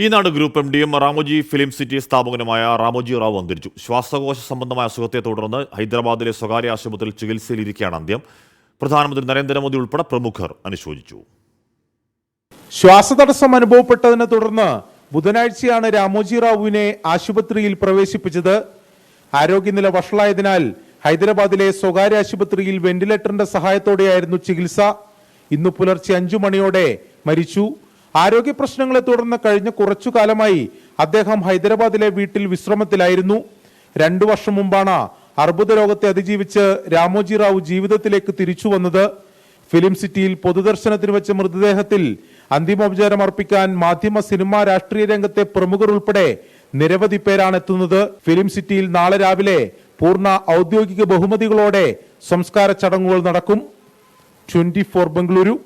ഈനാട് group എംഡിയും Ramoji film city സ്ഥാപകനുമായ റാമോജി റാവു അന്തരിച്ചു. ശ്വാസകോശ സംബന്ധമായ അസുഖത്തെ തുടർന്ന് ഹൈദരാബാദിലെ സ്വകാര്യ ആശുപത്രിയിൽ ചികിത്സയിലിരിക്കെയാണ് അന്ത്യം. പ്രധാനമന്ത്രി നരേന്ദ്രമോദി ഉൾപ്പെടെ പ്രമുഖർ അനുശോചിച്ചു. ശ്വാസതടസ്സം അനുഭവപ്പെട്ടതിനെ തുടർന്ന് ബുധനാഴ്ചയാണ് രാമോജി റാവുവിനെ ആശുപത്രിയിൽ പ്രവേശിപ്പിച്ചത്. ആരോഗ്യനില വഷളായതിനാൽ ഹൈദരാബാദിലെ സ്വകാര്യ ആശുപത്രിയിൽ വെന്റിലേറ്ററിന്റെ സഹായത്തോടെയായിരുന്നു ചികിത്സ. ഇന്ന് പുലർച്ചെ 5 മണിയോടെ മരിച്ചു. ആരോഗ്യ പ്രശ്നങ്ങളെ തുടർന്ന് കഴിഞ്ഞ കുറച്ചു കാലമായി അദ്ദേഹം ഹൈദരാബാദിലെ വീട്ടിൽ വിശ്രമത്തിലായിരുന്നു. 2 വർഷം മുമ്പാണ് അർബുദ രോഗത്തെ അതിജീവിച്ച് രാമോജി റാവു ജീവിതത്തിലേക്ക് തിരിച്ചു വന്നത്. ഫിലിം സിറ്റിയിൽ പൊതുദർശനത്തിന് വെച്ച മൃതദേഹത്തിൽ അന്തിമോപചാരം അർപ്പിക്കാൻ മാധ്യമ, സിനിമ, രാഷ്ട്രീയ രംഗത്തെ പ്രമുഖർ ഉൾപ്പെടെ നിരവധി പേരാണ് എത്തുന്നത്. ഫിലിം സിറ്റിയിൽ നാളെ രാവിലെ പൂർണ്ണ ഔദ്യോഗിക ബഹുമതികളോടെ സംസ്കാര ചടങ്ങുകൾ നടക്കും. 24 ബംഗളൂരു.